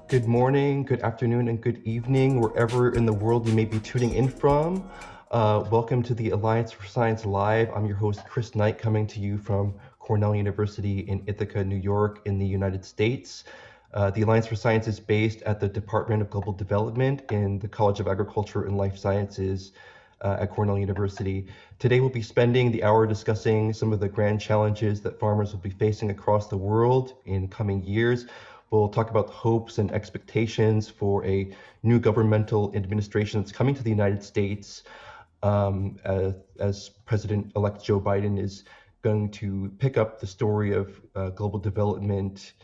Good morning, good afternoon, and good evening, wherever in the world you may be tuning in from. Welcome to the Alliance for Science Live. I'm your host, Chris Knight, coming to you from Cornell University in Ithaca, New York, in the United States. The Alliance for Science is based at the Department of Global Development in the College of Agriculture and Life Sciences at Cornell University. Today, we'll be spending the hour discussing some of the grand challenges that farmers will be facing across the world in coming years. We'll talk about the hopes and expectations for a new governmental administration that's coming to the United States as President-elect Joe Biden is going to pick up the story of global development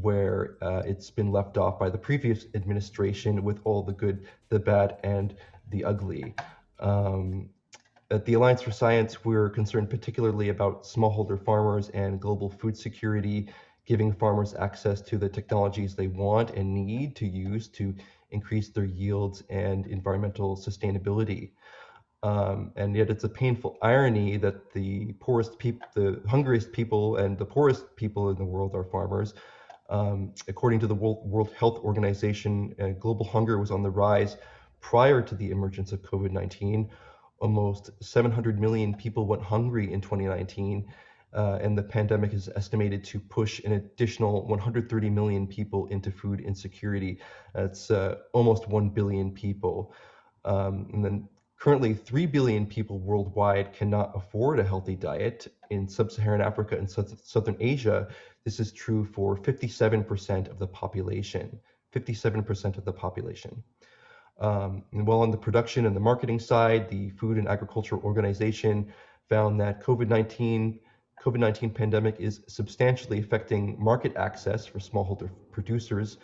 where it's been left off by the previous administration with all the good, the bad, and the ugly. At the Alliance for Science, we're concerned particularly about smallholder farmers and global food security, giving farmers access to the technologies they want and need to use to increase their yields and environmental sustainability. And yet it's a painful irony that the poorest people, the hungriest people and the poorest people in the world are farmers. According to the World Health Organization, global hunger was on the rise prior to the emergence of COVID-19. Almost 700 million people went hungry in 2019, and the pandemic is estimated to push an additional 130 million people into food insecurity. That's almost 1 billion people. And then currently 3 billion people worldwide cannot afford a healthy diet. In sub-Saharan Africa and Southern Asia, this is true for 57% of the population. 57% of the population. And while on the production and the marketing side, the Food and Agriculture Organization found that COVID-19 pandemic is substantially affecting market access for smallholder producers.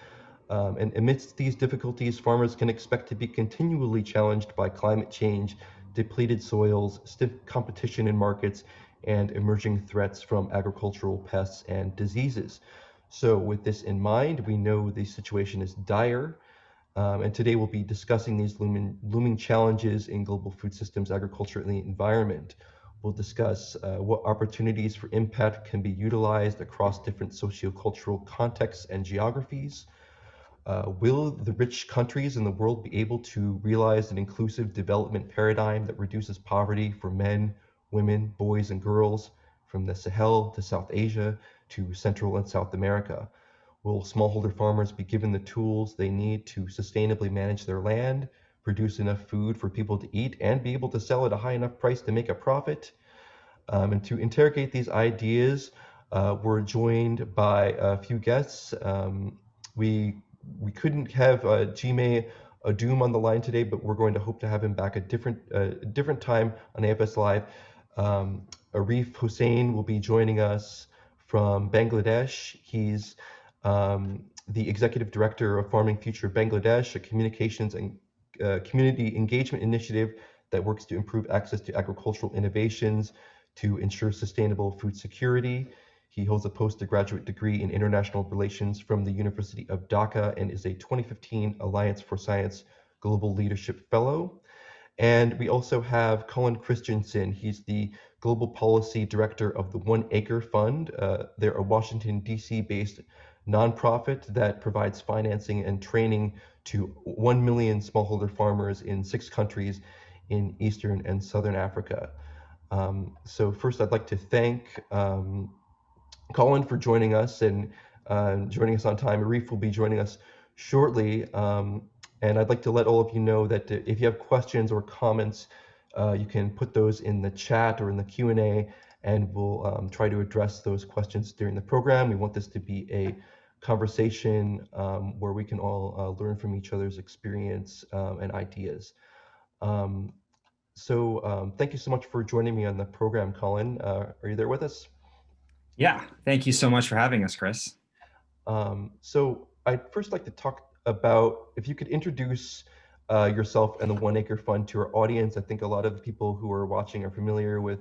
And amidst these difficulties, farmers can expect to be continually challenged by climate change, depleted soils, stiff competition in markets, and emerging threats from agricultural pests and diseases. So with this in mind, we know the situation is dire. And today we'll be discussing these looming challenges in global food systems, agriculture, and the environment. We'll discuss what opportunities for impact can be utilized across different sociocultural contexts and geographies. Will the rich countries in the world be able to realize an inclusive development paradigm that reduces poverty for men, women, boys, and girls from the Sahel to South Asia to Central and South America? Will smallholder farmers be given the tools they need to sustainably manage their land, produce enough food for people to eat, and be able to sell at a high enough price to make a profit? And to interrogate these ideas, we're joined by a few guests. We couldn't have Jime Adum on the line today, but we're going to hope to have him back a different time on AFS Live. Arif Hossain will be joining us from Bangladesh. He's the executive director of Farming Future Bangladesh, a communications and community engagement initiative that works to improve access to agricultural innovations to ensure sustainable food security. He holds a postgraduate degree in international relations from the University of Dhaka and is a 2015 Alliance for Science Global Leadership Fellow. And we also have Colin Christensen. He's the Global Policy Director of the One Acre Fund. They're a Washington, D.C. based nonprofit that provides financing and training to 1 million smallholder farmers in 6 countries in Eastern and Southern Africa. So first, I'd like to thank Colin for joining us and joining us on time. Arif will be joining us shortly. And I'd like to let all of you know that if you have questions or comments, you can put those in the chat or in the Q&A, and we'll try to address those questions during the program. We want this to be a conversation where we can all learn from each other's experience and ideas. So thank you so much for joining me on the program, Colin. Are you there with us? Yeah, thank you so much for having us, Chris. So I'd first like to talk about if you could introduce yourself and the One Acre Fund to our audience. I think a lot of the people who are watching are familiar with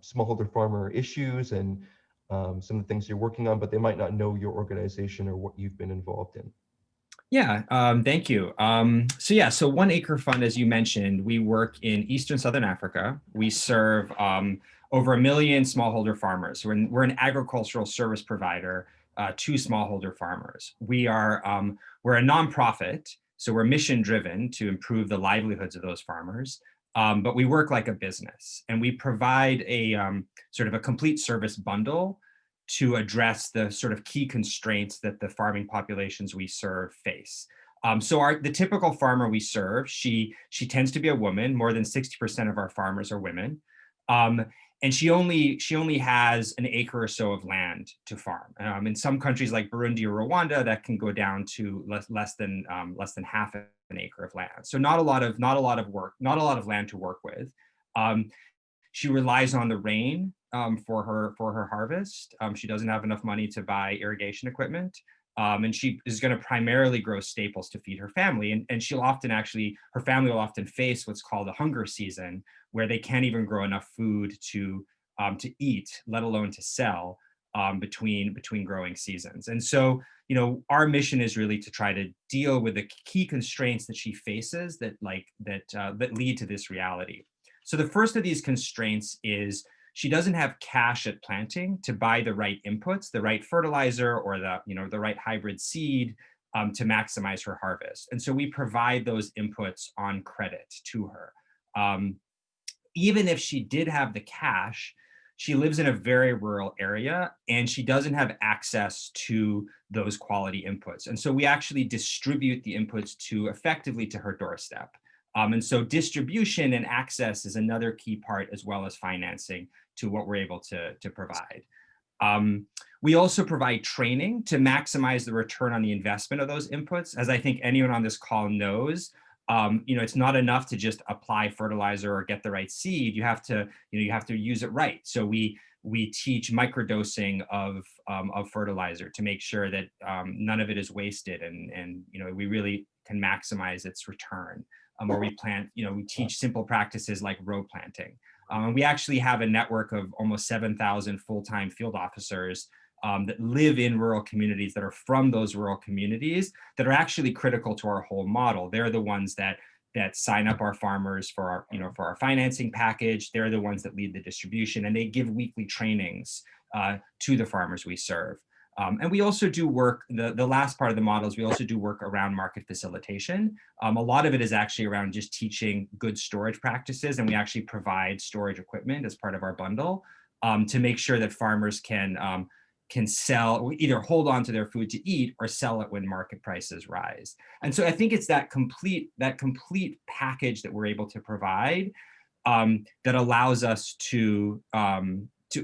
smallholder farmer issues and some of the things you're working on, but they might not know your organization or what you've been involved in. Yeah, thank you. So One Acre Fund, as you mentioned, we work in Eastern Southern Africa. We serve over 1 million smallholder farmers. We're an agricultural service provider to smallholder farmers. We're a nonprofit, so we're mission driven to improve the livelihoods of those farmers. But we work like a business, and we provide a sort of a complete service bundle to address the sort of key constraints that the farming populations we serve face. So the typical farmer we serve, she tends to be a woman. More than 60% of our farmers are women. And she only has an acre or so of land to farm. In some countries like Burundi or Rwanda, that can go down to less than half an acre of land. So not a lot of land to work with. She relies on the rain for her harvest. She doesn't have enough money to buy irrigation equipment. And she is going to primarily grow staples to feed her family. And her family will often face what's called a hunger season, where they can't even grow enough food to eat, let alone to sell, between growing seasons. And so, our mission is really to try to deal with the key constraints that she faces that lead to this reality. So the first of these constraints is she doesn't have cash at planting to buy the right inputs, the right fertilizer, or the right hybrid seed to maximize her harvest. And so we provide those inputs on credit to her. Even if she did have the cash, she lives in a very rural area and she doesn't have access to those quality inputs. And so we actually distribute the inputs effectively to her doorstep. And so distribution and access is another key part, as well as financing, to what we're able to provide. We also provide training to maximize the return on the investment of those inputs. As I think anyone on this call knows, it's not enough to just apply fertilizer or get the right seed. You have to use it right. So we teach microdosing of fertilizer to make sure that none of it is wasted, and we really can maximize its return. Or we teach simple practices like row planting. And we actually have a network of almost 7,000 full-time field officers that live in rural communities, that are from those rural communities, that are actually critical to our whole model. They're the ones that sign up our farmers for our financing package. They're the ones that lead the distribution, and they give weekly trainings to the farmers we serve. And we also do work, the last part of the model is we also do work around market facilitation. A lot of it is actually around just teaching good storage practices, and we actually provide storage equipment as part of our bundle to make sure that farmers can sell, either hold on to their food to eat or sell it when market prices rise. And so I think it's that complete package that we're able to provide that allows us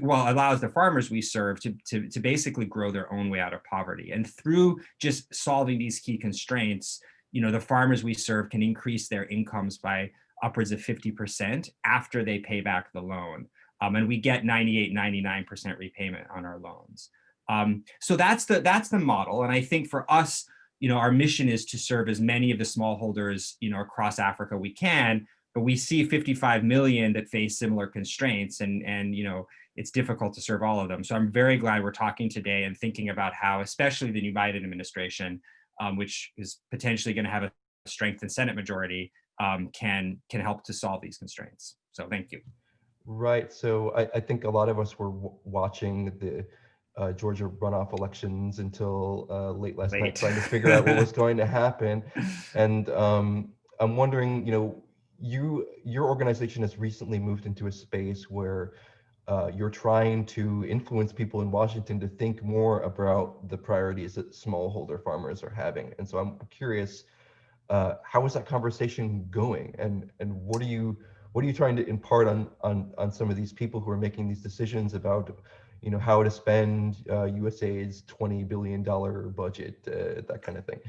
allows the farmers we serve to basically grow their own way out of poverty. And through just solving these key constraints, the farmers we serve can increase their incomes by upwards of 50% after they pay back the loan. And we get 98, 99% repayment on our loans. So that's the model. And I think for us, our mission is to serve as many of the smallholders, across Africa we can, but we see 55 million that face similar constraints, and it's difficult to serve all of them. So I'm very glad we're talking today and thinking about how, especially the new Biden administration, which is potentially going to have a strengthened Senate majority, can help to solve these constraints. So thank you. Right. So I think a lot of us were watching the Georgia runoff elections until late last night, trying to figure out what was going to happen. And I'm wondering, your organization has recently moved into a space where you're trying to influence people in Washington to think more about the priorities that smallholder farmers are having. And so I'm curious, how is that conversation going? And what are you trying to impart on some of these people who are making these decisions about, how to spend USAID's $20 billion budget, that kind of thing?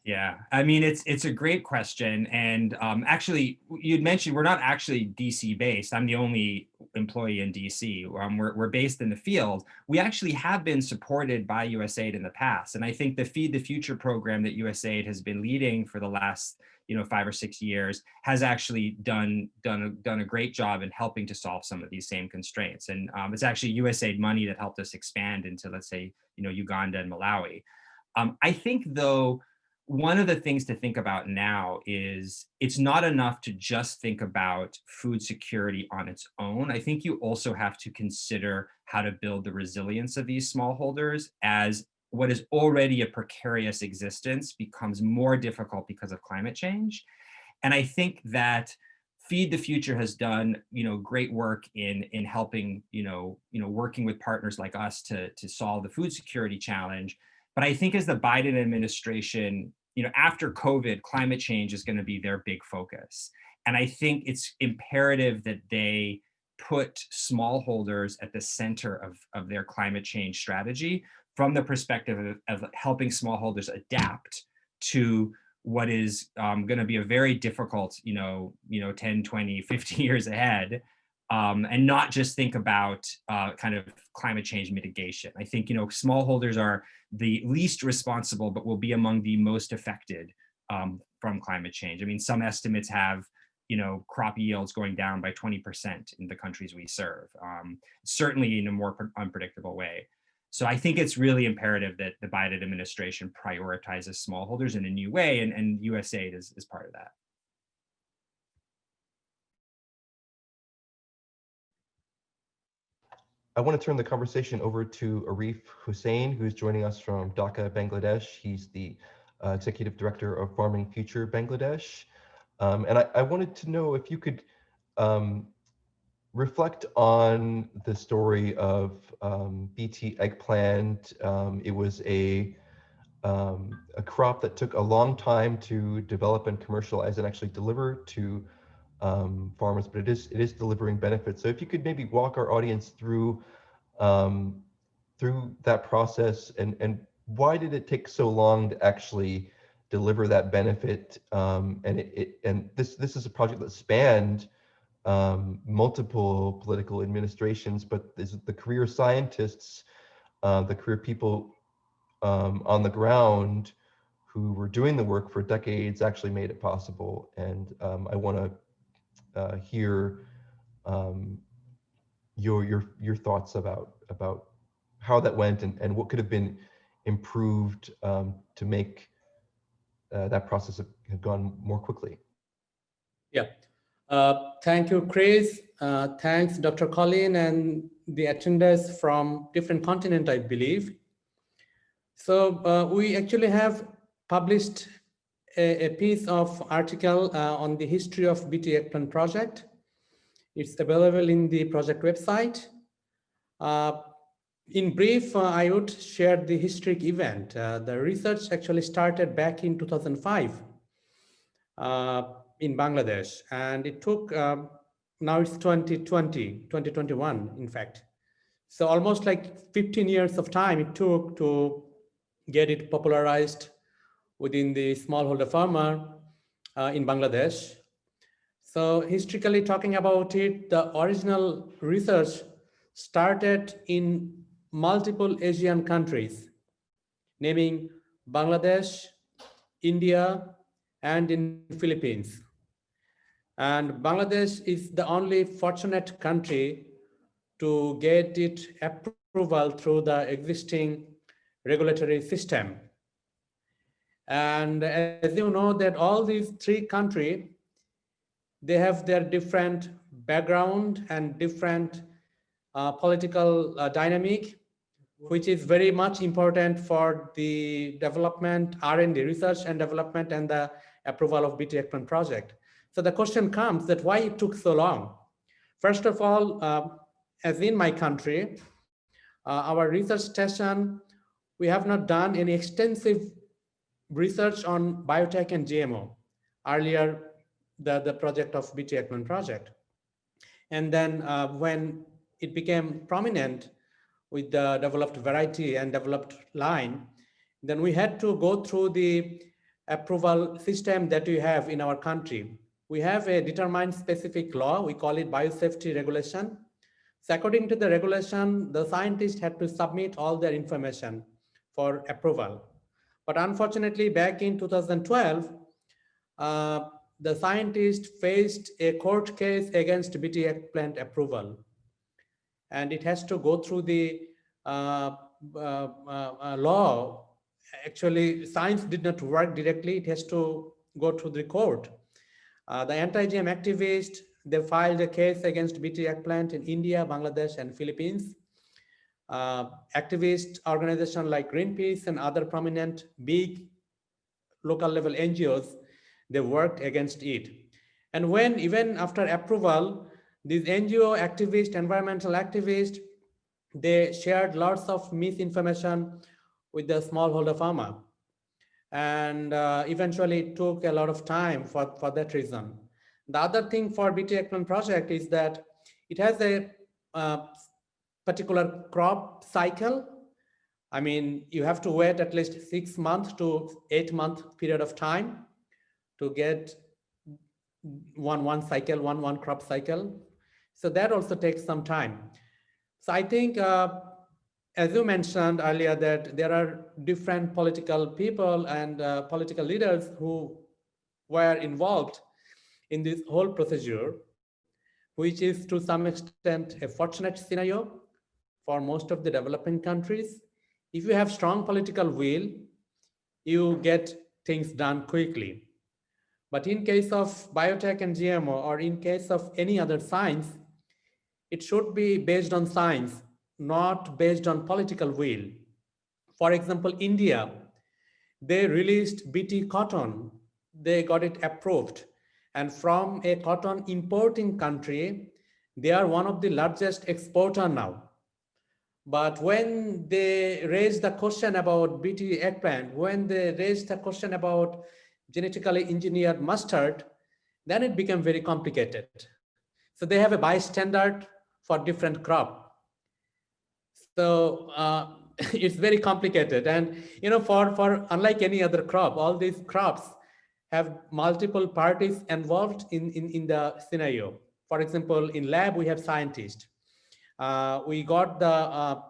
Yeah, I mean, it's a great question. And actually, you'd mentioned we're not actually DC based. I'm the only employee in DC. We're based in the field. We actually have been supported by USAID in the past. And I think the Feed the Future program that USAID has been leading for the last 5 or 6 years has actually done a great job in helping to solve some of these same constraints. And it's actually USAID money that helped us expand into, let's say, Uganda and Malawi. I think, though, one of the things to think about now is it's not enough to just think about food security on its own. I think you also have to consider how to build the resilience of these smallholders as what is already a precarious existence becomes more difficult because of climate change. And I think that Feed the Future has done, great work in helping, working with partners like us to solve the food security challenge. But I think as the Biden administration, after COVID, climate change is going to be their big focus. And I think it's imperative that they put smallholders at the center of their climate change strategy from the perspective of helping smallholders adapt to what is going to be a very difficult, 10, 20, 50 years ahead, and not just think about kind of climate change mitigation. I think, smallholders are the least responsible, but will be among the most affected from climate change. I mean, some estimates have, crop yields going down by 20% in the countries we serve, certainly in a more unpredictable way. So I think it's really imperative that the Biden administration prioritizes smallholders in a new way, and USAID is part of that. I want to turn the conversation over to Arif Hossain, who's joining us from Dhaka, Bangladesh. He's the Executive Director of Farming Future Bangladesh. And I wanted to know if you could reflect on the story of BT Eggplant. It was a crop that took a long time to develop and commercialize and actually deliver to farmers, but it is delivering benefits. So if you could maybe walk our audience through that process, and why did it take so long to actually deliver that benefit? And this is a project that spanned multiple political administrations, but the career scientists, the career people on the ground who were doing the work for decades actually made it possible. And I want to hear your thoughts about how that went and what could have been improved to make that process have gone more quickly. Yeah. Thank you, Chris. Thanks, Dr. Colin, and the attenders from different continents, I believe. So we actually have published a piece of article on the history of BT Eggplant project. It's available in the project website. In brief, I would share the historic event. The research actually started back in 2005 in Bangladesh, and it took, now it's 2021, in fact. So almost like 15 years of time it took to get it popularized within the smallholder farmer in Bangladesh. So historically talking about it, the original research started in multiple Asian countries, naming Bangladesh, India, and in Philippines. And Bangladesh is the only fortunate country to get it approval through the existing regulatory system. And as you know, that all these three countries, they have their different background and different political dynamic, which is very much important for the development, R&D, research and development, and the approval of BT Eggplant project. So the question comes that why it took so long. First of all, as in my country, our research station, we have not done any extensive research on biotech and GMO. Earlier, the project of BT Eggplant project. And then when it became prominent with the developed variety and developed line, then we had to go through the approval system that we have in our country. We have a determined specific law, we call it biosafety regulation. So according to the regulation, the scientists had to submit all their information for approval. But unfortunately, back in 2012, the scientists faced a court case against BT Eggplant approval. And it has to go through the law actually science did not work directly. It has to go through the court. The anti-GM activists, they filed a case against BT Eggplant in India, Bangladesh, and Philippines. Activist organizations like Greenpeace and other prominent big local level NGOs, they worked against it. And when even after approval, these NGO activists, environmental activists, they shared lots of misinformation with the smallholder farmer. And eventually it took a lot of time for that reason. The other thing for BT Eggplant project is that it has a particular crop cycle. I mean, you have to wait at least 6 months to 8 month period of time to get one cycle, one crop cycle. So that also takes some time. So I think, as you mentioned earlier, that there are different political people and political leaders who were involved in this whole procedure, which is to some extent a fortunate scenario for most of the developing countries. If you have strong political will, you get things done quickly. But in case of biotech and GMO, or in case of any other science, it should be based on science, not based on political will. For example, India, they released BT cotton, they got it approved. And from a cotton importing country, they are one of the largest exporter now. But when they raised the question about BT eggplant, when they raised the question about genetically engineered mustard, then it became very complicated. So they have a bystandard for different crop. So it's very complicated. And for unlike any other crop, all these crops have multiple parties involved in the scenario. For example, in lab, we have scientists. We got the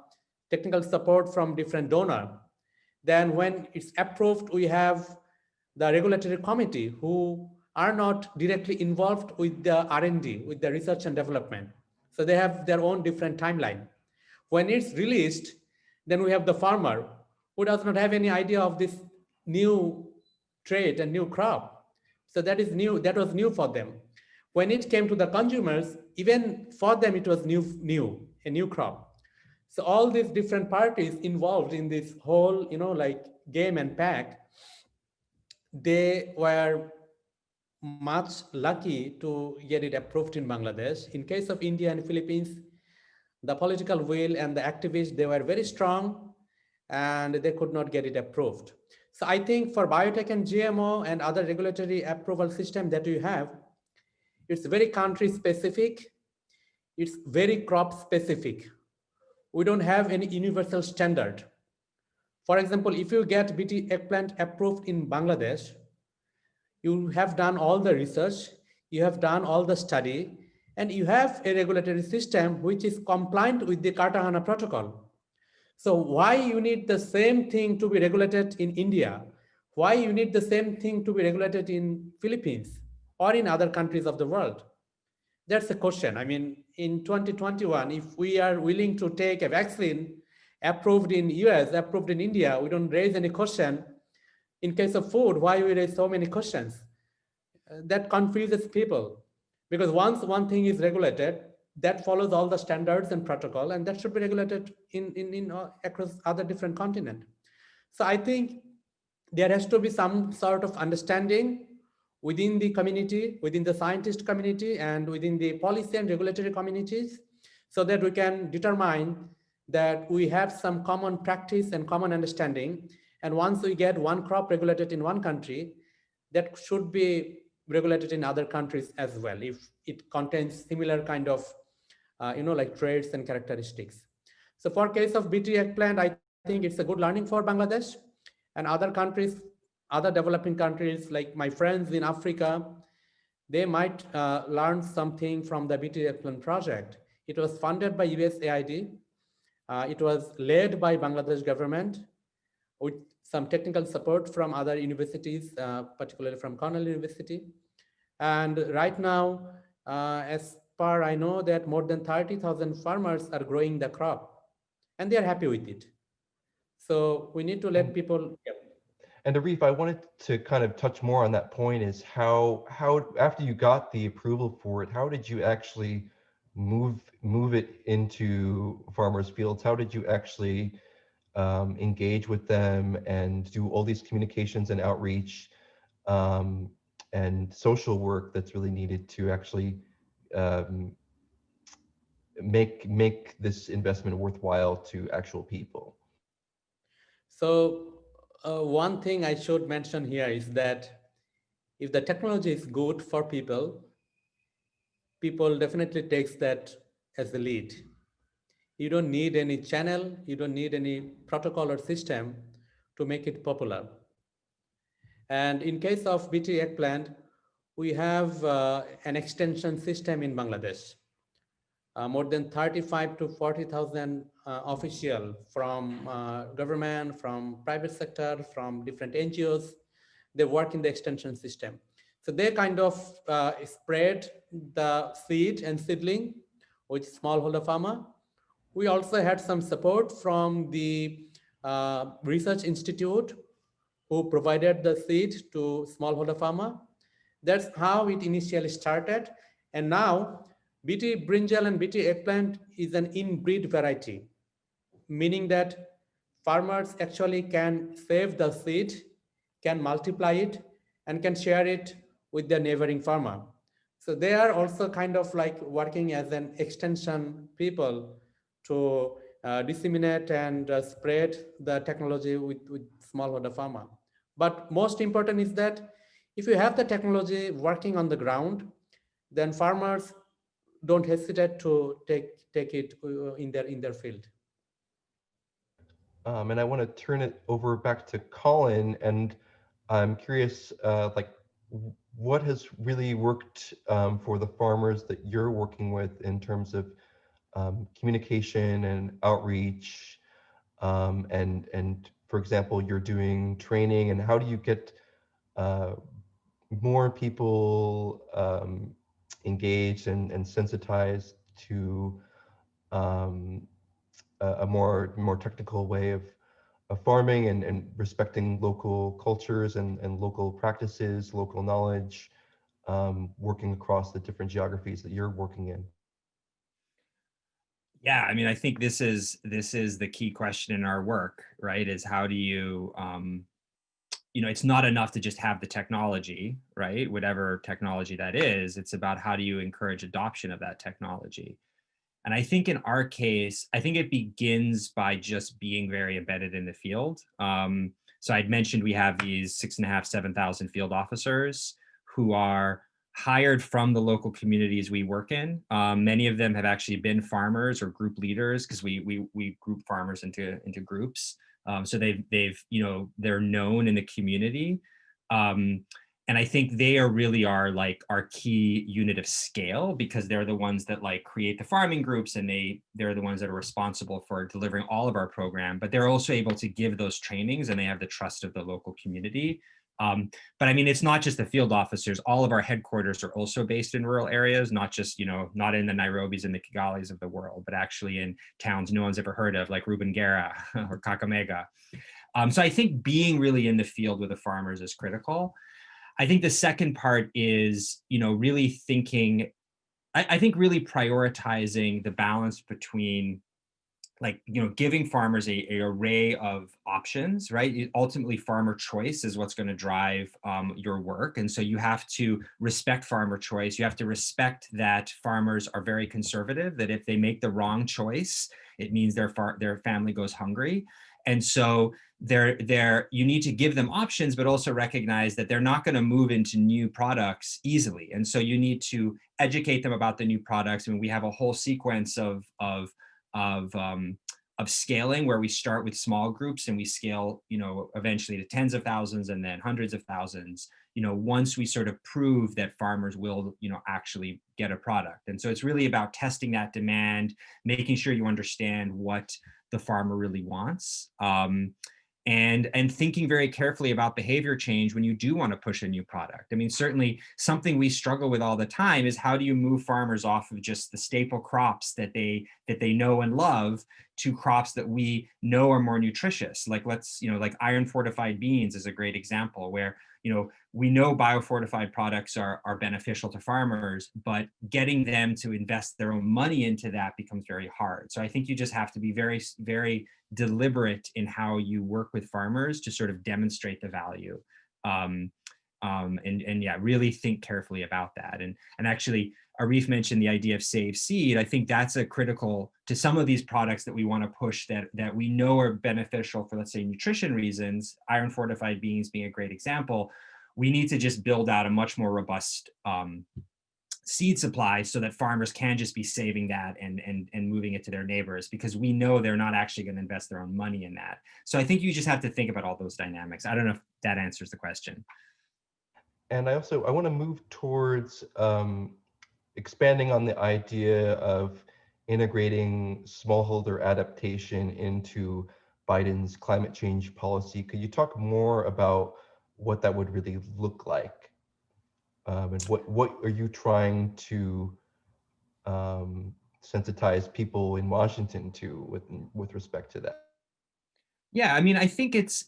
technical support from different donors. Then when it's approved, we have the regulatory committee who are not directly involved with the R&D, with the research and development. So they have their own different timeline. When it's released, then we have the farmer who does not have any idea of this new trait and new crop. So that is new, that was new for them. When it came to the consumers, even for them, it was a new crop. So all these different parties involved in this whole, like game and pack, they were much lucky to get it approved in Bangladesh. In case of India and Philippines, the political will and the activists, they were very strong and they could not get it approved. So I think for biotech and GMO and other regulatory approval system that you have, it's very country specific. It's very crop specific. We don't have any universal standard. For example, if you get BT eggplant approved in Bangladesh, you have done all the research, you have done all the study, and you have a regulatory system which is compliant with the Cartagena Protocol. So why you need the same thing to be regulated in India? Why you need the same thing to be regulated in Philippines or in other countries of the world? That's the question. I mean, in 2021, if we are willing to take a vaccine approved in US, approved in India, we don't raise any question. In case of food, why we raise so many questions? That confuses people, because once one thing is regulated, that follows all the standards and protocol, and that should be regulated in across other different continents. So I think there has to be some sort of understanding within the community, within the scientist community, and within the policy and regulatory communities, so that we can determine that we have some common practice and common understanding. And once we get one crop regulated in one country, that should be regulated in other countries as well, if it contains similar kind of, like traits and characteristics. So for case of BT eggplant, I think it's a good learning for Bangladesh and other countries, other developing countries, like my friends in Africa, they might learn something from the BT eggplant project. It was funded by USAID. It was led by Bangladesh government with some technical support from other universities, particularly from Cornell University. And right now, as far I know, that more than 30,000 farmers are growing the crop and they are happy with it. So we need to let people. Yeah. And Arif, I wanted to kind of touch more on that point is how after you got the approval for it, how did you actually move it into farmers' fields? How did you actually engage with them and do all these communications and outreach um, and social work that's really needed to actually um, make this investment worthwhile to actual people? So one thing I should mention here is that if the technology is good for people, people definitely takes that as the lead. You don't need any channel, you don't need any protocol or system to make it popular. And in case of BT Eggplant, we have an extension system in Bangladesh. More than 35 to 40,000 official from government, from private sector, from different NGOs, they work in the extension system. So they kind of spread the seed and seedling with smallholder farmer. We also had some support from the research institute who provided the seed to smallholder farmer. That's how it initially started. And now BT brinjal and BT eggplant is an inbreed variety, meaning that farmers actually can save the seed, can multiply it, and can share it with their neighboring farmer. So they are also kind of like working as an extension people to disseminate and spread the technology with smallholder farmer. But most important is that if you have the technology working on the ground, then farmers don't hesitate to take it in their field. And I want to turn it over back to Colin, and I'm curious, what has really worked for the farmers that you're working with in terms of communication and outreach, and for example, you're doing training, and how do you get uh, more people engaged and sensitized to um, a more technical way of farming and respecting local cultures and local practices, local knowledge, working across the different geographies that you're working in? Yeah, I mean, I think this is the key question in our work, right? Is how do you it's not enough to just have the technology, right? Whatever technology that is, it's about how do you encourage adoption of that technology. And I think in our case, I think it begins by just being very embedded in the field. So I'd mentioned we have these 6.5, 7,000 field officers who are hired from the local communities we work in. Many of them have actually been farmers or group leaders because we group farmers into groups. So they've they're known in the community. And I think they are really like our key unit of scale because they're the ones that like create the farming groups, and they're the ones that are responsible for delivering all of our program, but they're also able to give those trainings and they have the trust of the local community. But I mean, it's not just the field officers. All of our headquarters are also based in rural areas, not just, not in the Nairobis and the Kigalis of the world, but actually in towns no one's ever heard of, like Rubengera or Kakamega. So I think being really in the field with the farmers is critical. I think the second part is, really thinking, I think really prioritizing the balance between giving farmers a array of options, right? Ultimately, farmer choice is what's going to drive your work. And so you have to respect farmer choice. You have to respect that farmers are very conservative, that if they make the wrong choice, it means their family goes hungry. And so you need to give them options, but also recognize that they're not going to move into new products easily. And so you need to educate them about the new products. I mean, we have a whole sequence of scaling where we start with small groups and we scale, eventually to tens of thousands and then hundreds of thousands, once we sort of prove that farmers will, actually get a product. And so it's really about testing that demand, making sure you understand what the farmer really wants. and thinking very carefully about behavior change when you do want to push a new product. I mean, certainly something we struggle with all the time is how do you move farmers off of just the staple crops that they know and love to crops that we know are more nutritious. Like like iron fortified beans is a great example where, we know biofortified products are beneficial to farmers, but getting them to invest their own money into that becomes very hard. So I think you just have to be very, very deliberate in how you work with farmers to sort of demonstrate the value. And yeah, really think carefully about that. And actually, Arif mentioned the idea of save seed. I think that's a critical to some of these products that we want to push that we know are beneficial for, let's say, nutrition reasons, iron fortified beans being a great example. We need to just build out a much more robust seed supply so that farmers can just be saving that and moving it to their neighbors, because we know they're not actually going to invest their own money in that. So I think you just have to think about all those dynamics. I don't know if that answers the question. And I want to move towards expanding on the idea of integrating smallholder adaptation into Biden's climate change policy. Could you talk more about what that would really look like? And what are you trying to sensitize people in Washington to with respect to that? Yeah, I mean, I think it's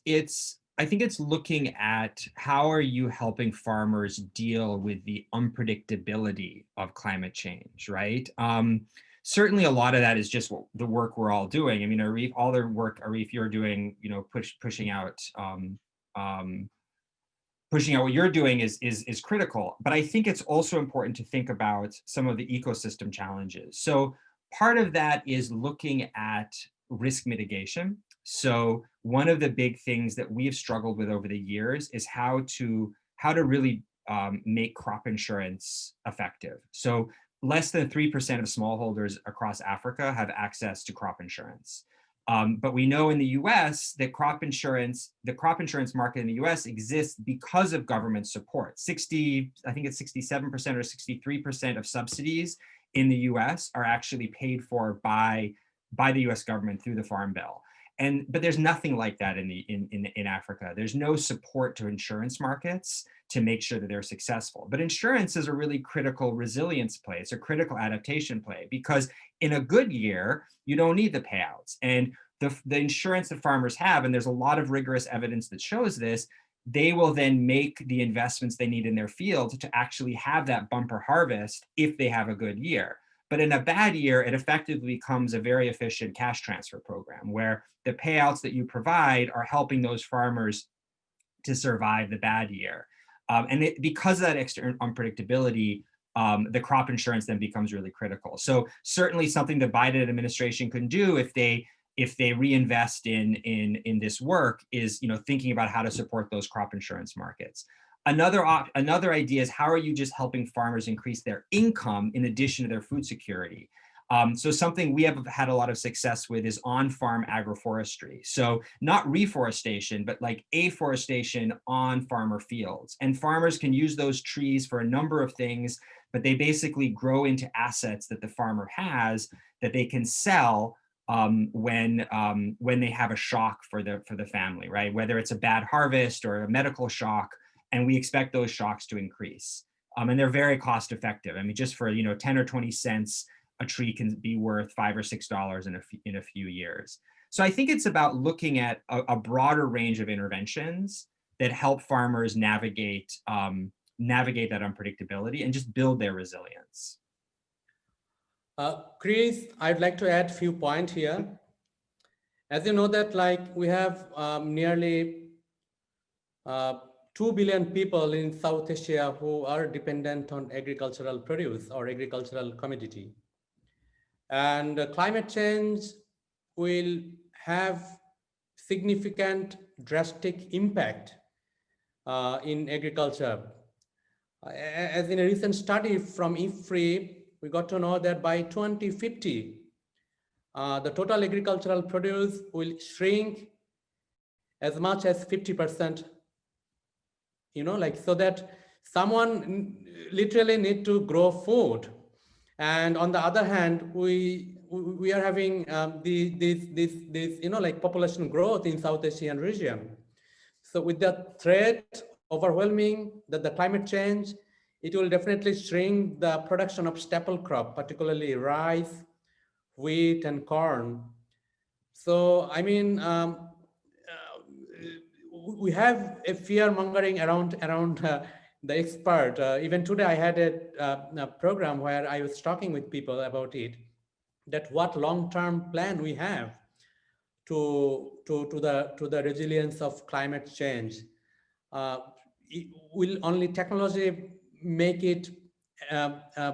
looking at how are you helping farmers deal with the unpredictability of climate change, right? Certainly a lot of that is just the work we're all doing. I mean, Arif, all the work, Arif, you're doing, pushing out what you're doing is critical. But I think it's also important to think about some of the ecosystem challenges. So part of that is looking at risk mitigation. So one of the big things that we've struggled with over the years is how to really make crop insurance effective. So less than 3% of smallholders across Africa have access to crop insurance. But we know in the US that the crop insurance market in the US exists because of government support. I think it's 67% or 63% of subsidies in the US are actually paid for by the US government through the Farm Bill. But there's nothing like that in Africa. There's no support to insurance markets to make sure that they're successful. But insurance is a really critical resilience play. It's a critical adaptation play, because in a good year, you don't need the payouts. And the insurance that farmers have, and there's a lot of rigorous evidence that shows this, they will then make the investments they need in their field to actually have that bumper harvest if they have a good year. But in a bad year, it effectively becomes a very efficient cash transfer program where the payouts that you provide are helping those farmers to survive the bad year. Because of that extra unpredictability, the crop insurance then becomes really critical. So certainly something the Biden administration can do if they reinvest in this work is, thinking about how to support those crop insurance markets. Another idea is how are you just helping farmers increase their income in addition to their food security? So something we have had a lot of success with is on-farm agroforestry. So not reforestation, but like afforestation on farmer fields. And farmers can use those trees for a number of things, but they basically grow into assets that the farmer has that they can sell when they have a shock for the family, right? Whether it's a bad harvest or a medical shock, and we expect those shocks to increase. And they're very cost effective. I mean, just for 10 or 20 cents, a tree can be worth $5 or $6 in a few years. So I think it's about looking at a broader range of interventions that help farmers navigate that unpredictability and just build their resilience. Chris, I'd like to add a few points here. As you know that we have nearly 2 billion people in South Asia who are dependent on agricultural produce or agricultural commodity. And climate change will have significant drastic impact in agriculture. As in a recent study from IFPRI, we got to know that by 2050, the total agricultural produce will shrink as much as 50%, so that someone literally need to grow food. And on the other hand, we we are having this like population growth in South Asian region. So with the threat overwhelming the climate change, it will definitely shrink the production of staple crop, particularly rice, wheat, and corn. So I mean, we have a fear mongering around the expert. Even today, I had a program where I was talking with people about it. That what long-term plan we have to the resilience of climate change. Uh, will only technology make it uh, uh,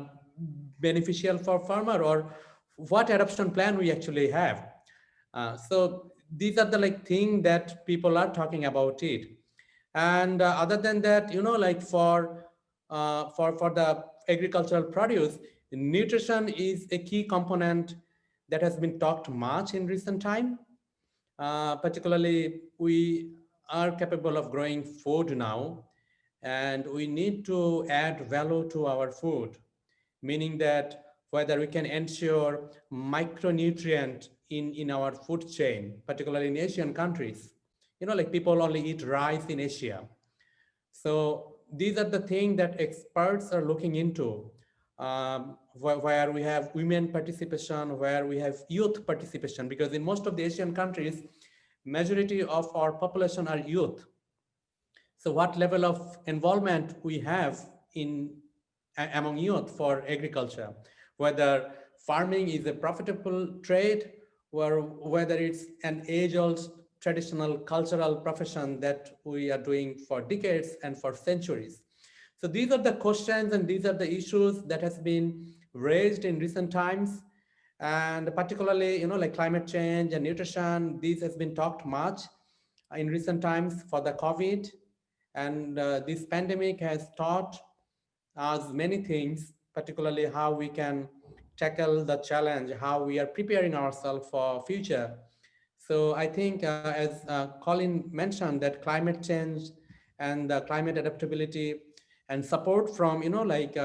beneficial for farmer, or what adoption plan we actually have? So these are the like thing that people are talking about it. And other than that, like for the agricultural produce, nutrition is a key component that has been talked much in recent time. Particularly, we are capable of growing food now, and we need to add value to our food, meaning that whether we can ensure micronutrient in our food chain, particularly in Asian countries. Like people only eat rice in Asia. So these are the things that experts are looking into, where we have women participation, where we have youth participation, because in most of the Asian countries, majority of our population are youth. So what level of involvement we have in among youth for agriculture, whether farming is a profitable trade, or whether it's an age-old traditional cultural profession that we are doing for decades and for centuries. So these are the questions and these are the issues that has been raised in recent times. And particularly, like climate change and nutrition, this has been talked much in recent times for the COVID. And this pandemic has taught us many things, particularly how we can tackle the challenge, how we are preparing ourselves for future. So I think, as Colin mentioned, that climate change and the climate adaptability and support from, like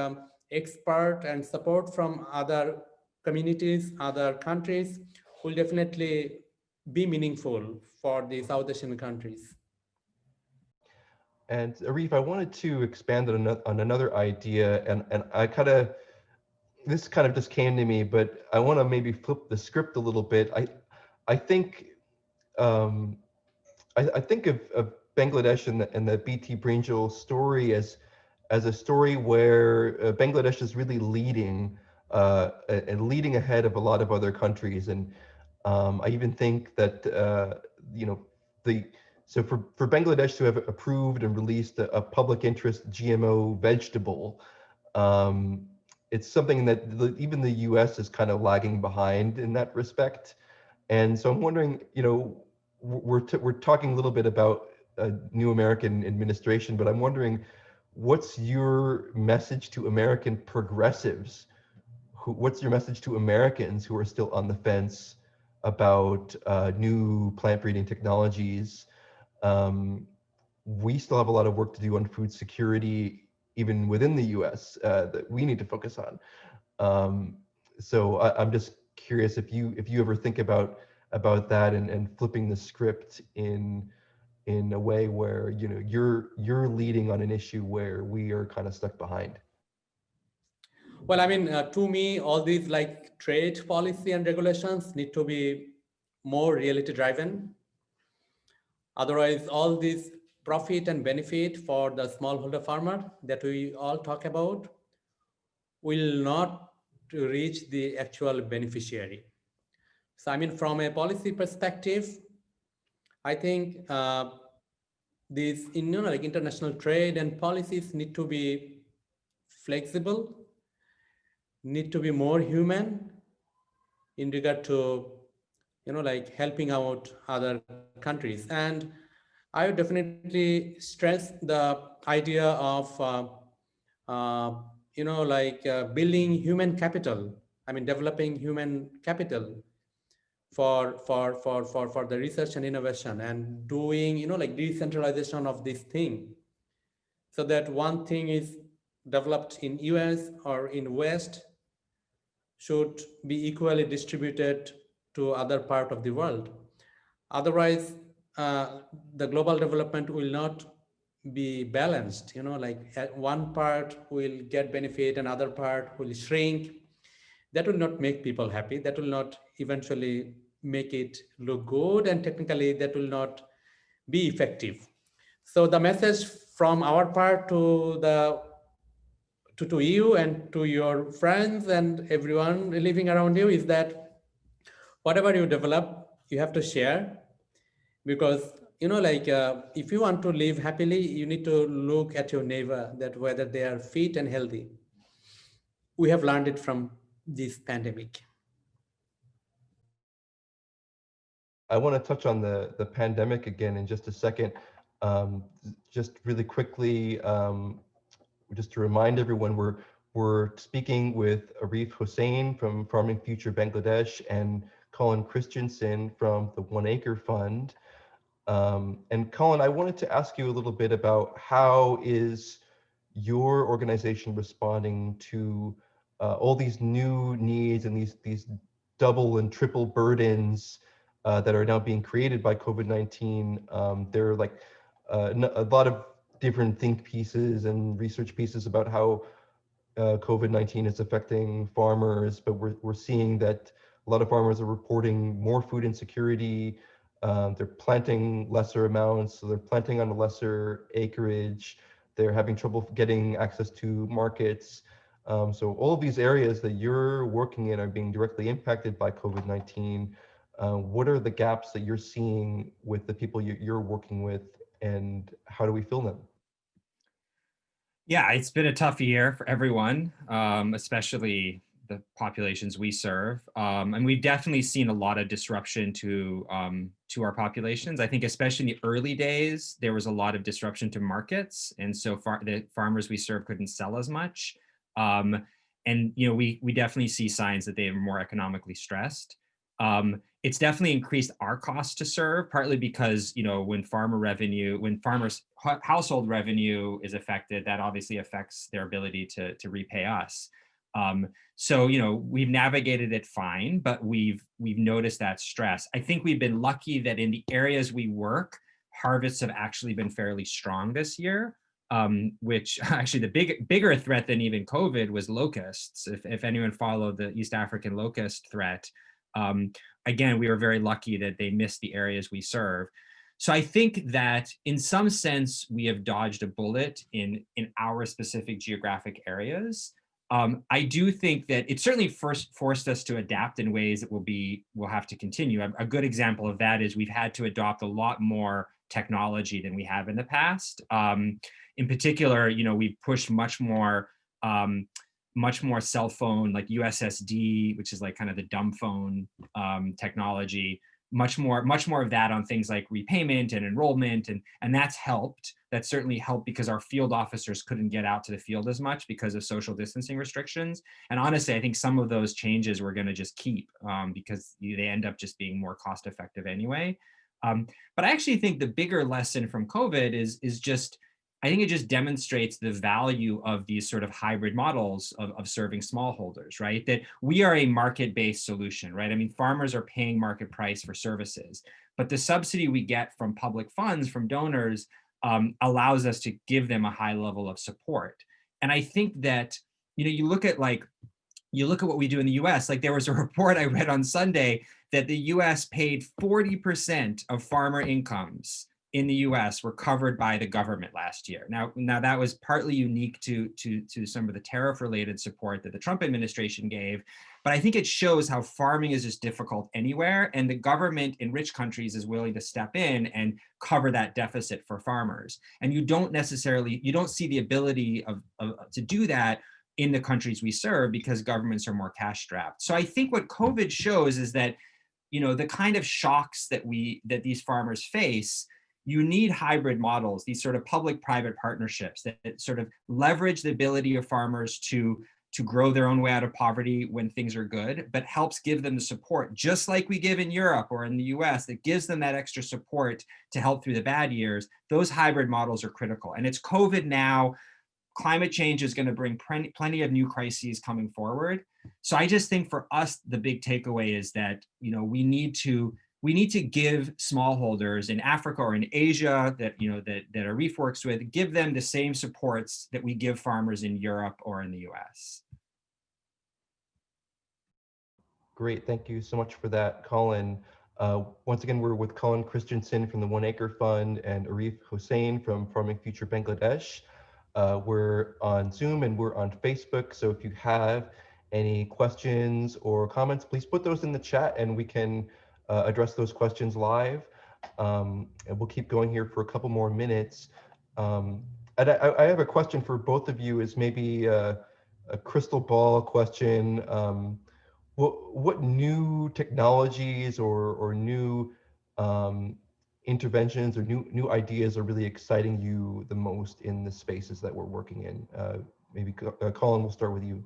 expert and support from other communities, other countries will definitely be meaningful for the South Asian countries. And Arif, I wanted to expand on another idea, and I this kind of just came to me, but I want to maybe flip the script a little bit. I think um, I think of Bangladesh and the BT Brinjal story as a story where Bangladesh is really leading and leading ahead of a lot of other countries. And I even think that the so for Bangladesh to have approved and released a public interest GMO vegetable, um, it's something that even the U.S. is kind of lagging behind in that respect. And so I'm wondering, we're talking a little bit about a new American administration, but I'm wondering, what's your message to American progressives? What's your message to Americans who are still on the fence about new plant breeding technologies? We still have a lot of work to do on food security, even within the U.S. That we need to focus on. So I'm just curious if you ever think about that and flipping the script in a way where you're leading on an issue where we are kind of stuck behind. Well, I mean, to me, all these like trade policy and regulations need to be more reality driven. Otherwise, all this profit and benefit for the smallholder farmer that we all talk about will not reach the actual beneficiary. So, I mean, from a policy perspective, I think these like international trade and policies need to be flexible, need to be more human in regard to like helping out other countries. And I would definitely stress the idea of building human capital. I mean, developing human capital for the research and innovation, and doing like decentralization of this thing, so that one thing is developed in US or in West, should be equally distributed to other part of the world. Otherwise, the global development will not be balanced. Like one part will get benefit, another part will shrink. That will not make people happy. That will not eventually make it look good, and technically that will not be effective. So the message from our part to you and to your friends and everyone living around you is that whatever you develop, you have to share, because like if you want to live happily, you need to look at your neighbor, that whether they are fit and healthy. We have learned it from this pandemic. I want to touch on the pandemic again in just a second. Just really quickly, just to remind everyone, we're speaking with Arif Hossain from Farming Future Bangladesh and Colin Christensen from the One Acre Fund. And Colin, I wanted to ask you a little bit about how is your organization responding to all these new needs and these double and triple burdens that are now being created by COVID-19. There are like a lot of different think pieces and research pieces about how COVID-19 is affecting farmers, but we're seeing that a lot of farmers are reporting more food insecurity. They're planting lesser amounts, so they're planting on a lesser acreage. They're having trouble getting access to markets. So all of these areas that you're working in are being directly impacted by COVID-19. What are the gaps that you're seeing with the people you're working with, and how do we fill them? Yeah, it's been a tough year for everyone, especially the populations we serve. And we've definitely seen a lot of disruption to our populations. I think especially in the early days, there was a lot of disruption to markets. And so the farmers we serve couldn't sell as much. And we definitely see signs that they are more economically stressed. It's definitely increased our cost to serve, partly because, when farmers' household revenue is affected, that obviously affects their ability to repay us. So, we've navigated it fine, but we've noticed that stress. I think we've been lucky that in the areas we work, harvests have actually been fairly strong this year. Which actually the bigger threat than even COVID was locusts. If anyone followed the East African locust threat, again, we were very lucky that they missed the areas we serve. So I think that in some sense, we have dodged a bullet in our specific geographic areas. I do think that it certainly first forced us to adapt in ways that we'll have to continue. A good example of that is we've had to adopt a lot more technology than we have in the past. In particular, we've pushed much more cell phone, like USSD, which is like kind of the dumb phone technology, much more of that on things like repayment and enrollment. And that's helped. That certainly helped because our field officers couldn't get out to the field as much because of social distancing restrictions. And honestly, I think some of those changes we're going to just keep because they end up just being more cost effective anyway. But I actually think the bigger lesson from COVID is just, I think it just demonstrates the value of these sort of hybrid models of serving smallholders, right? That we are a market-based solution, right? I mean, farmers are paying market price for services, but the subsidy we get from public funds, from donors, allows us to give them a high level of support. And I think that, you look at what we do in the US, like there was a report I read on Sunday that the US paid 40% of farmer incomes in the US were covered by the government last year. Now that was partly unique to some of the tariff-related support that the Trump administration gave, but I think it shows how farming is just difficult anywhere, and the government in rich countries is willing to step in and cover that deficit for farmers. And you don't see the ability to do that in the countries we serve because governments are more cash strapped. So I think what COVID shows is that, the kind of shocks that these farmers face, you need hybrid models, these sort of public-private partnerships that sort of leverage the ability of farmers to grow their own way out of poverty when things are good, but helps give them the support, just like we give in Europe or in the US, that gives them that extra support to help through the bad years. Those hybrid models are critical. And it's COVID now. Climate change is going to bring plenty of new crises coming forward. So I just think for us, the big takeaway is that, you know, we need to give smallholders in Africa or in Asia that, you know, that Arif works with, give them the same supports that we give farmers in Europe or in the US. Great, thank you so much for that, Colin. Once again, we're with Colin Christensen from the One Acre Fund and Arif Hossain from Farming Future Bangladesh. We're on Zoom and we're on Facebook, so if you have any questions or comments, please put those in the chat and we can address those questions live. And we'll keep going here for a couple more minutes. And I have a question for both of you, is maybe a crystal ball question. What new technologies or new interventions or new ideas are really exciting you the most in the spaces that we're working in? Maybe Colin, we'll start with you.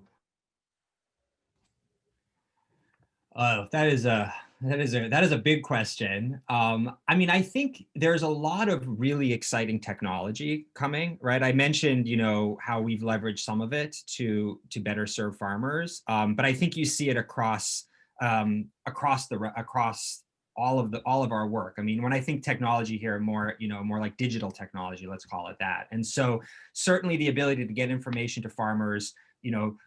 That is a big question. I mean, I think there's a lot of really exciting technology coming, right? I mentioned, you know, how we've leveraged some of it to better serve farmers, but I think you see it across all of our work. I mean, when I think technology here, more like digital technology, let's call it that. And so certainly the ability to get information to farmers, you know,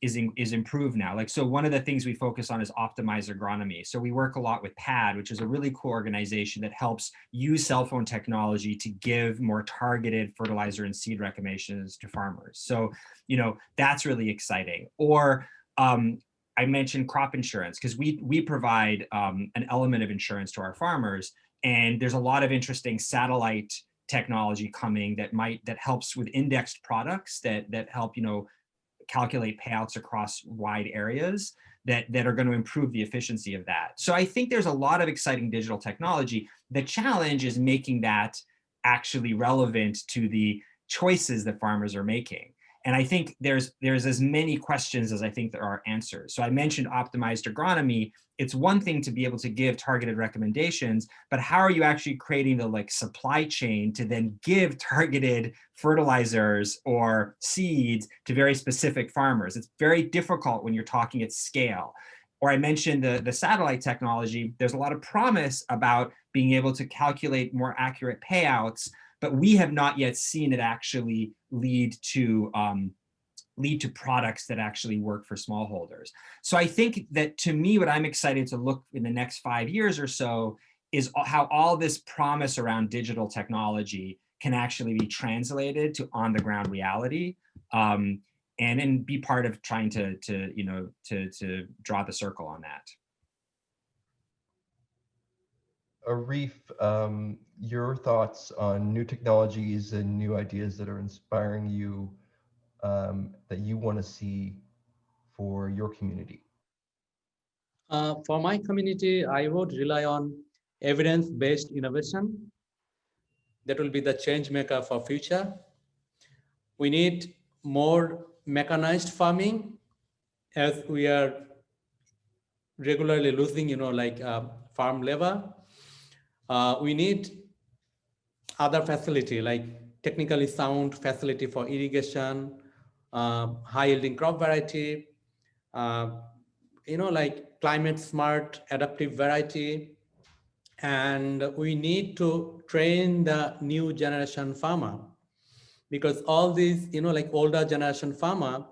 is improved now. Like, so one of the things we focus on is optimized agronomy. So we work a lot with PAD, which is a really cool organization that helps use cell phone technology to give more targeted fertilizer and seed recommendations to farmers. So, you know, that's really exciting. Or I mentioned crop insurance, because we provide an element of insurance to our farmers, and there's a lot of interesting satellite technology coming that helps with indexed products that help, you know, calculate payouts across wide areas that are going to improve the efficiency of that. So I think there's a lot of exciting digital technology. The challenge is making that actually relevant to the choices that farmers are making. And I think there's as many questions as I think there are answers. So I mentioned optimized agronomy. It's one thing to be able to give targeted recommendations, but how are you actually creating the supply chain to then give targeted fertilizers or seeds to very specific farmers? It's very difficult when you're talking at scale. Or I mentioned the satellite technology. There's a lot of promise about being able to calculate more accurate payouts, but we have not yet seen it actually lead to products that actually work for smallholders. So I think that, to me, what I'm excited to look in the next 5 years or so is how all this promise around digital technology can actually be translated to on-the-ground reality, and then be part of trying to draw the circle on that. Arif, your thoughts on new technologies and new ideas that are inspiring you, that you want to see for your community? For my community, I would rely on evidence-based innovation. That will be the change maker for future. We need more mechanized farming, as we are regularly losing, farm labor. We need other facility, like technically sound facility for irrigation, high yielding crop variety, like climate smart adaptive variety. And we need to train the new generation farmer, because all these, like older generation farmer,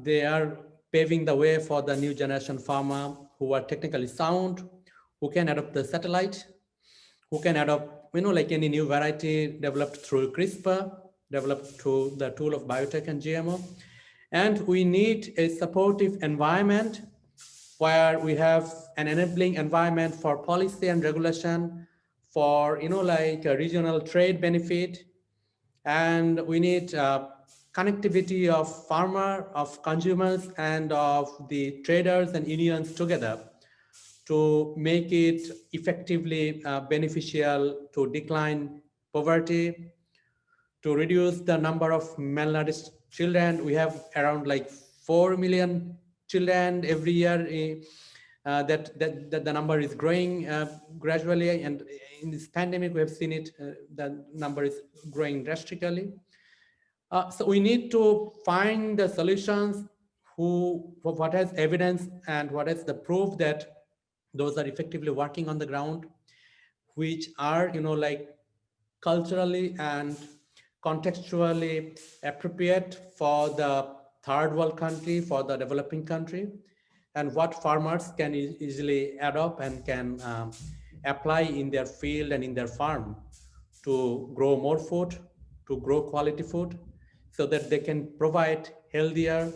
they are paving the way for the new generation farmer who are technically sound, who can adopt the satellite, who can adopt, like any new variety developed through CRISPR, developed through the tool of biotech and GMO. And we need a supportive environment where we have an enabling environment for policy and regulation, for, like a regional trade benefit. And we need connectivity of farmer, of consumers, and of the traders and unions together to make it effectively beneficial to decline poverty, to reduce the number of malnourished children. We have around like 4 million children every year. That the number is growing gradually, and in this pandemic we have seen it. The number is growing drastically. So we need to find the solutions what has evidence and what is the proof that those are effectively working on the ground, which are, like culturally and contextually appropriate for the third world country, for the developing country, and what farmers can easily adopt and can apply in their field and in their farm to grow more food, to grow quality food, so that they can provide healthier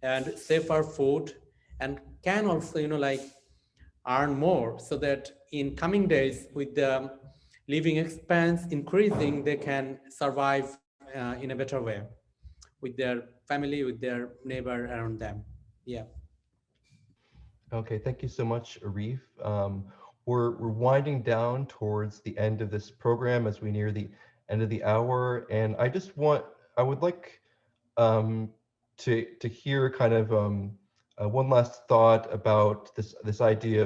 and safer food, and can also, like earn more, so that in coming days, with the living expense increasing, they can survive in a better way with their family, with their neighbor around them. Yeah. Okay, thank you so much, Arif. We're winding down towards the end of this program as we near the end of the hour, and I would like to hear kind of one last thought about this idea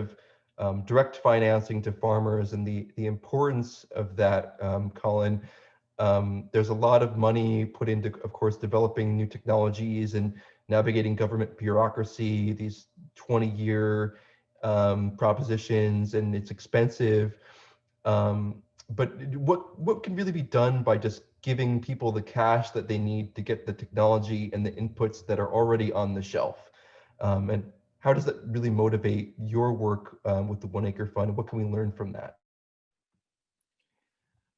of direct financing to farmers and the importance of that, Colin. There's a lot of money put into, of course, developing new technologies and navigating government bureaucracy, these 20-year propositions, and it's expensive. But what can really be done by just giving people the cash that they need to get the technology and the inputs that are already on the shelf? And how does that really motivate your work with the One Acre Fund? What can we learn from that?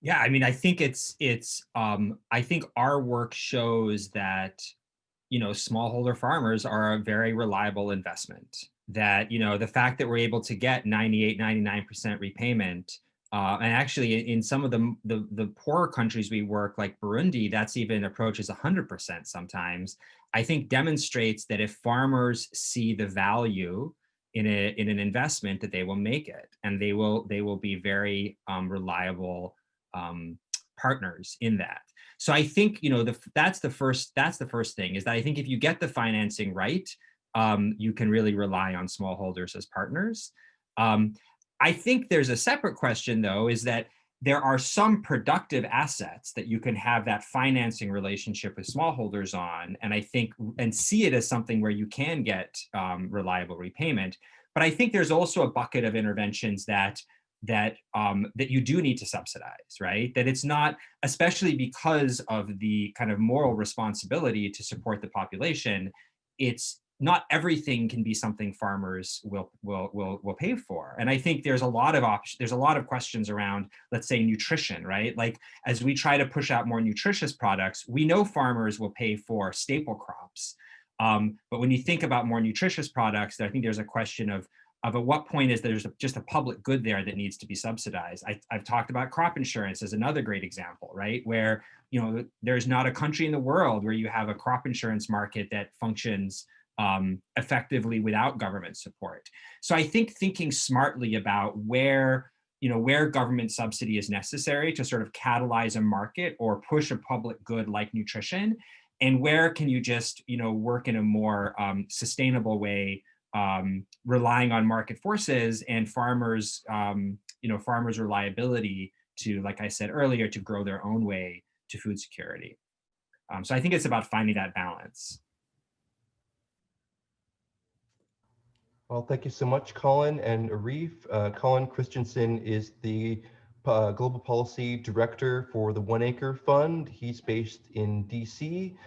Yeah, I mean, I think I think our work shows that, smallholder farmers are a very reliable investment. That, the fact that we're able to get 98, 99% repayment, and actually in some of the poorer countries we work, like Burundi, that's even approaches 100% sometimes, I think demonstrates that if farmers see the value in an investment, that they will make it, and they will be very reliable partners in that. So I think, that's the first thing, is that I think if you get the financing right, you can really rely on smallholders as partners. I think there's a separate question, though, is that there are some productive assets that you can have that financing relationship with smallholders on, and I think, and see it as something where you can get reliable repayment. But I think there's also a bucket of interventions that you do need to subsidize, right? That it's not, especially because of the kind of moral responsibility to support the population, it's not everything can be something farmers will pay for. And I think there's a lot of questions around, let's say, nutrition, right? Like, as we try to push out more nutritious products, we know farmers will pay for staple crops. But when you think about more nutritious products, I think there's a question of at what point is there's just a public good there that needs to be subsidized. I've talked about crop insurance as another great example, right? Where, there's not a country in the world where you have a crop insurance market that functions effectively without government support. So I think thinking smartly about where government subsidy is necessary to sort of catalyze a market or push a public good like nutrition, and where can you just, work in a more sustainable way, relying on market forces and farmers, farmers' reliability to, like I said earlier, to grow their own way to food security. So I think it's about finding that balance. Well, thank you so much, Colin and Arif. Colin Christensen is the Global Policy Director for the One Acre Fund. He's based in DC.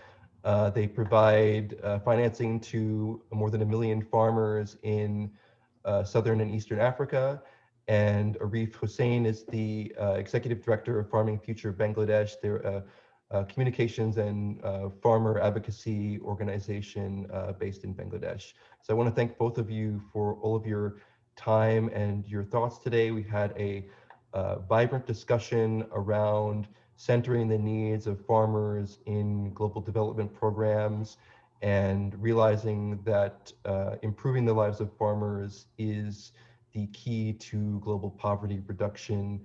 They provide financing to more than 1 million farmers in Southern and Eastern Africa. And Arif Hossain is the Executive Director of Farming Future Bangladesh. They're a communications and farmer advocacy organization based in Bangladesh. So I want to thank both of you for all of your time and your thoughts today. We had a vibrant discussion around centering the needs of farmers in global development programs and realizing that improving the lives of farmers is the key to global poverty reduction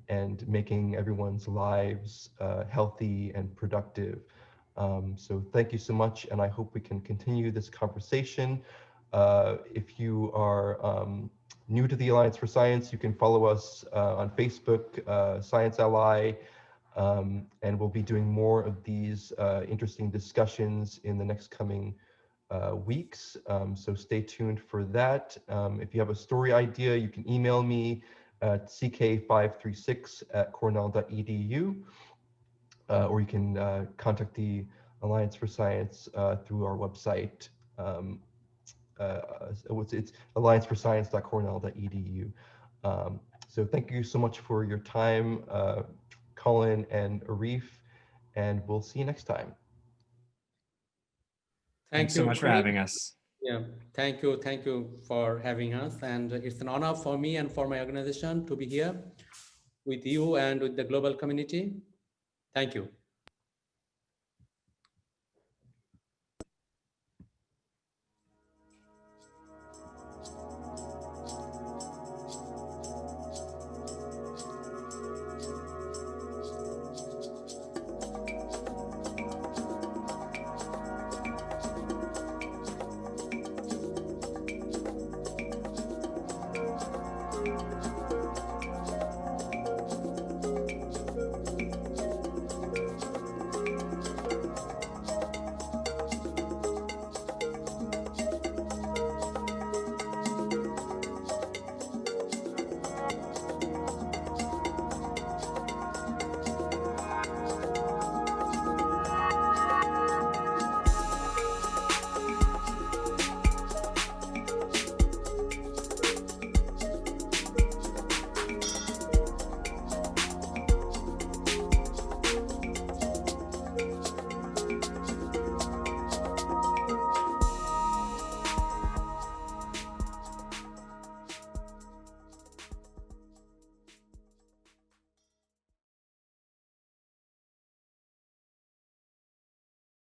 and making everyone's lives healthy and productive. So thank you so much, and I hope we can continue this conversation. If you are new to the Alliance for Science, you can follow us on Facebook, Science Ally, and we'll be doing more of these interesting discussions in the next coming weeks. So stay tuned for that. If you have a story idea, you can email me at ck536@cornell.edu, or you can contact the Alliance for Science through our website. It's allianceforscience.cornell.edu. So thank you so much for your time, Colin and Arif, and we'll see you next time. Thanks so much for having us. Yeah, thank you for having us. And it's an honor for me and for my organization to be here with you and with the global community. Thank you.